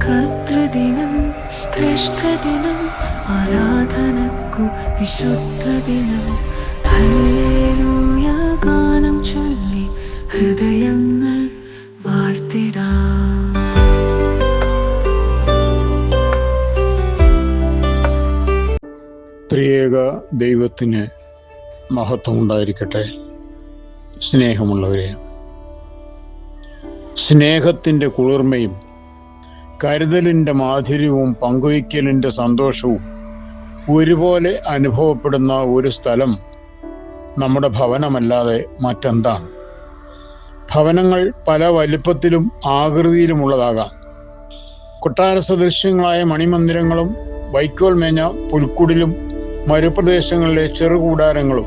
കർത്തൃദിനം, ശ്രേഷ്ഠദിനം, ആരാധനക്കു വിശുദ്ധദിനം. Hallelujah ഗാനം ചൊല്ലി ഹൃദയങ്ങൾ വാഴ്ത്തിടാം. ത്രിയേക ദൈവത്തിന് മഹത്വം ഉണ്ടായിരിക്കട്ടെ. സ്നേഹമുള്ളവരെ, സ്നേഹത്തിൻ്റെ കുളിർമയും കരുതലിൻ്റെ മാധുര്യവും പങ്കുവയ്ക്കലിൻ്റെ സന്തോഷവും ഒരുപോലെ അനുഭവപ്പെടുന്ന ഒരു സ്ഥലം നമ്മുടെ ഭവനമല്ലാതെ മറ്റെന്താണ്? ഭവനങ്ങൾ പല വലിപ്പത്തിലും ആകൃതിയിലുമുള്ളതാകാം. കൊട്ടാര സദൃശ്യങ്ങളായ മണിമന്ദിരങ്ങളും വൈക്കോൽ മേഞ്ഞ പുൽക്കുടിലും മരുപ്രദേശങ്ങളിലെ ചെറുകൂടാരങ്ങളും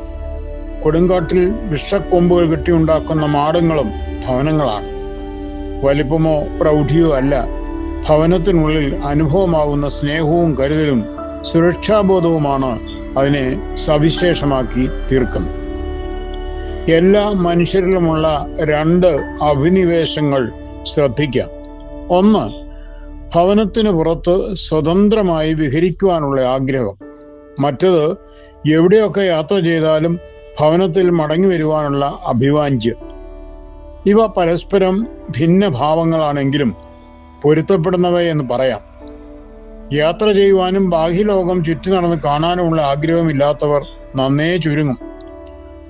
കൊടുങ്കാട്ടിൽ വിഷക്കൊമ്പുകൾ കെട്ടിയുണ്ടാക്കുന്ന മാടങ്ങളും ഭവനങ്ങളാണ്. വലിപ്പമോ പ്രൗഢിയോ അല്ല, ഭവനത്തിനുള്ളിൽ അനുഭവമാകുന്ന സ്നേഹവും കരുതലും സുരക്ഷാബോധവുമാണ് അതിനെ സവിശേഷമാക്കി തീർക്കുന്നത്. എല്ലാ മനുഷ്യരിലുമുള്ള രണ്ട് അഭിനിവേശങ്ങൾ ശ്രദ്ധിക്കാം. ഒന്ന്, ഭവനത്തിന് പുറത്ത് സ്വതന്ത്രമായി വിഹരിക്കുവാനുള്ള ആഗ്രഹം. മറ്റത്, എവിടെയൊക്കെ യാത്ര ചെയ്താലും ഭവനത്തിൽ മടങ്ങി വരുവാനുള്ള അഭിവാഞ്ച്യം. ഇവ പരസ്പരം ഭിന്ന ഭാവങ്ങളാണെങ്കിലും പൊരുത്തപ്പെടുന്നവയെന്ന് പറയാം. യാത്ര ചെയ്യുവാനും ബാഹ്യലോകം ചുറ്റി നടന്ന് കാണാനുമുള്ള ആഗ്രഹമില്ലാത്തവർ നന്നേ ചുരുങ്ങും.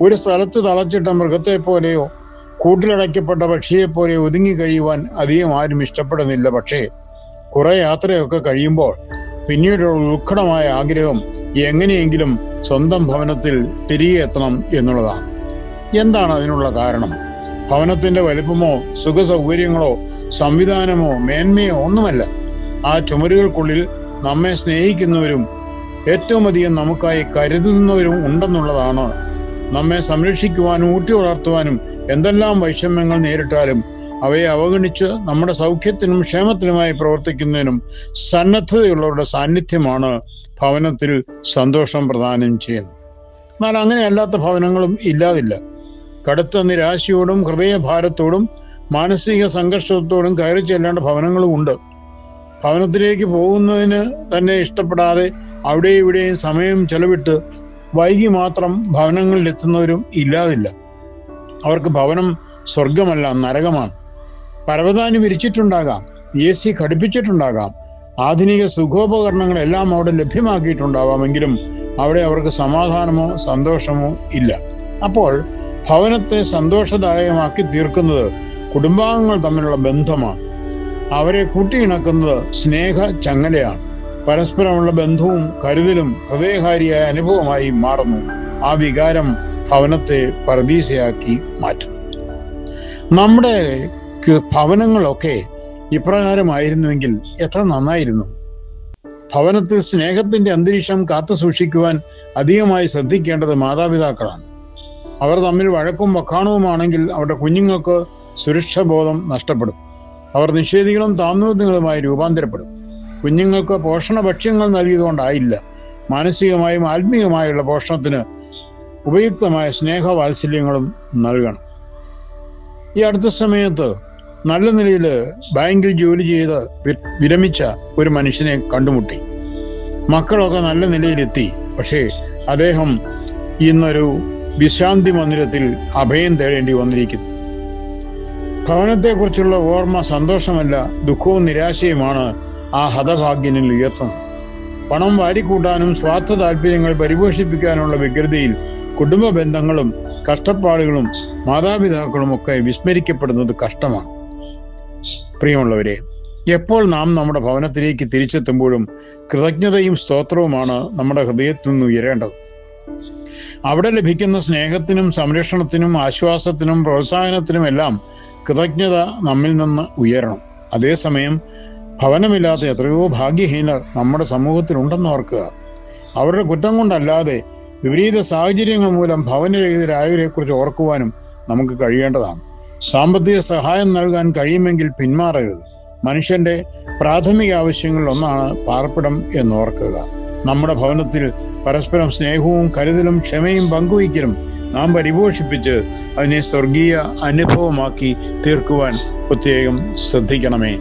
ഒരു സ്ഥലത്ത് തളച്ചിട്ട മൃഗത്തെപ്പോലെയോ കൂട്ടിലടയ്ക്കപ്പെട്ട പക്ഷിയെപ്പോലെയോ ഒതുങ്ങി കഴിയുവാൻ അധികം ആരും ഇഷ്ടപ്പെടുന്നില്ല. പക്ഷേ കുറെ യാത്രയൊക്കെ കഴിയുമ്പോൾ പിന്നീടുള്ള ഉത്കടമായ ആഗ്രഹം എങ്ങനെയെങ്കിലും സ്വന്തം ഭവനത്തിൽ തിരികെ എത്തണം എന്നുള്ളതാണ്. എന്താണ് അതിനുള്ള കാരണം? ഭവനത്തിന്റെ വലിപ്പമോ സുഖ സൗകര്യങ്ങളോ സംവിധാനമോ മേന്മയോ ഒന്നുമല്ല. ആ ചുമരുകൾക്കുള്ളിൽ നമ്മെ സ്നേഹിക്കുന്നവരും ഏറ്റവും അധികം നമുക്കായി കരുതുന്നവരും ഉണ്ടെന്നുള്ളതാണ്. നമ്മെ സംരക്ഷിക്കുവാനും ഊട്ടി വളർത്തുവാനും എന്തെല്ലാം വൈഷമ്യങ്ങൾ നേരിട്ടാലും അവയെ അവഗണിച്ച് നമ്മുടെ സൗഖ്യത്തിനും ക്ഷേമത്തിനുമായി പ്രവർത്തിക്കുന്നതിനും സന്നദ്ധതയുള്ളവരുടെ സാന്നിധ്യമാണ് ഭവനത്തിൽ സന്തോഷം പ്രദാനം ചെയ്യുന്നത്. എന്നാൽ അങ്ങനെയല്ലാത്ത ഭവനങ്ങളും ഇല്ലാതില്ല. കടുത്ത നിരാശയോടും ഹൃദയഭാരത്തോടും മാനസിക സംഘർഷത്തോടും കയറി ചെല്ലേണ്ട ഭവനങ്ങളും ഉണ്ട്. ഭവനത്തിലേക്ക് പോകുന്നതിന് തന്നെ ഇഷ്ടപ്പെടാതെ അവിടെ ഇവിടെയും സമയം ചെലവിട്ട് വൈകി മാത്രം ഭവനങ്ങളിൽ എത്തുന്നവരും ഇല്ലാതില്ല. അവർക്ക് ഭവനം സ്വർഗമല്ല, നരകമാണ്. പരവതാനി വിരിച്ചിട്ടുണ്ടാകാം, AC ഘടിപ്പിച്ചിട്ടുണ്ടാകാം, ആധുനിക സുഖോപകരണങ്ങളെല്ലാം അവിടെ ലഭ്യമാക്കിയിട്ടുണ്ടാവാമെങ്കിലും അവിടെ അവർക്ക് സമാധാനമോ സന്തോഷമോ ഇല്ല. അപ്പോൾ ഭവനത്തെ സന്തോഷദായകമാക്കി തീർക്കുന്നത് കുടുംബാംഗങ്ങൾ തമ്മിലുള്ള ബന്ധമാണ്. അവരെ കൂട്ടിയിണക്കുന്നത് സ്നേഹ ചങ്ങലയാണ്. പരസ്പരമുള്ള ബന്ധവും കരുതലും ഹൃദയകാരിയായ അനുഭവമായി മാറുന്നു. ആ വികാരം ഭവനത്തെ പരദീസയാക്കി മാറ്റും. നമ്മുടെ ഭവനങ്ങളൊക്കെ ഇപ്രകാരമായിരുന്നുവെങ്കിൽ എത്ര നന്നായിരുന്നു. ഭവനത്തിൽ സ്നേഹത്തിന്റെ അന്തരീക്ഷം കാത്തു സൂക്ഷിക്കുവാൻ അധികമായി ശ്രദ്ധിക്കേണ്ടത് മാതാപിതാക്കളാണ്. അവർ തമ്മിൽ വഴക്കും വക്കാണവുമാണെങ്കിൽ അവരുടെ കുഞ്ഞുങ്ങൾക്ക് സുരക്ഷാബോധം നഷ്ടപ്പെടും. അവർ നിഷേധികളും താഴ്ന്നതുങ്ങളുമായി രൂപാന്തരപ്പെടും. കുഞ്ഞുങ്ങൾക്ക് പോഷണ ഭക്ഷ്യങ്ങൾ നൽകിയതുകൊണ്ടായില്ല, മാനസികമായും ആത്മീയമായുള്ള പോഷണത്തിന് ഉപയുക്തമായ സ്നേഹവാത്സല്യങ്ങളും നൽകണം. ഈ അടുത്ത സമയത്ത് നല്ല നിലയിൽ ബാങ്കിൽ ജോലി ചെയ്ത് വിരമിച്ച ഒരു മനുഷ്യനെ കണ്ടുമുട്ടി. മക്കളൊക്കെ നല്ല നിലയിലെത്തി. പക്ഷേ അദ്ദേഹം ഇന്നൊരു വിശ്രാന്തി മന്ദിരത്തിൽ അഭയം തേടേണ്ടി വന്നിരിക്കുന്നു. ഭവനത്തെക്കുറിച്ചുള്ള ഓർമ്മ സന്തോഷമല്ല, ദുഃഖവും നിരാശയുമാണ് ആ ഹതഭാഗ്യനിൽ ഉയർത്തുന്നത്. പണം വാരിക്കൂട്ടാനും സ്വാർത്ഥ താല്പര്യങ്ങൾ പരിപോഷിപ്പിക്കാനുള്ള വ്യഗ്രതയിൽ കുടുംബ ബന്ധങ്ങളും കഷ്ടപ്പാടുകളും മാതാപിതാക്കളും ഒക്കെ വിസ്മരിക്കപ്പെടുന്നത് കഷ്ടമാണ്. പ്രിയമുള്ളവരെ, എപ്പോൾ നാം നമ്മുടെ ഭവനത്തിലേക്ക് തിരിച്ചെത്തുമ്പോഴും കൃതജ്ഞതയും സ്തോത്രവുമാണ് നമ്മുടെ ഹൃദയത്തിൽ നിന്ന് ഉയരേണ്ടത്. അവിടെ ലഭിക്കുന്ന സ്നേഹത്തിനും സംരക്ഷണത്തിനും ആശ്വാസത്തിനും പ്രോത്സാഹനത്തിനുമെല്ലാം കൃതജ്ഞത നമ്മിൽ നിന്ന് ഉയരണം. അതേസമയം ഭവനമില്ലാത്ത എത്രയോ ഭാഗ്യഹീനർ നമ്മുടെ സമൂഹത്തിലുണ്ടെന്ന് ഓർക്കുക. അവരുടെ കുറ്റം കൊണ്ടല്ലാതെ വിപരീത സാഹചര്യങ്ങൾ മൂലം ഭവനരഹിതരായവരെ കുറിച്ച് ഓർക്കുവാനും നമുക്ക് കഴിയേണ്ടതാണ്. സാമ്പത്തിക സഹായം നൽകാൻ കഴിയുമെങ്കിൽ പിന്മാറരുത്. മനുഷ്യന്റെ പ്രാഥമിക ആവശ്യങ്ങളിൽ ഒന്നാണ് പാർപ്പിടം എന്നോർക്കുക. നമ്മുടെ ഭവനത്തിൽ പരസ്പരം സ്നേഹവും കരുതലും ക്ഷമയും പങ്കുവയ്ക്കലും നാം പരിപോഷിപ്പിച്ച് അതിനെ സ്വർഗീയ അനുഭവമാക്കി തീർക്കുവാൻ പ്രത്യേകം ശ്രദ്ധിക്കണമേ.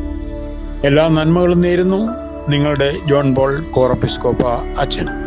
എല്ലാ നന്മകളും നേരുന്നു. നിങ്ങളുടെ ജോൺ പോൾ കോറപ്പിസ്കോപ്പ അച്ഛൻ.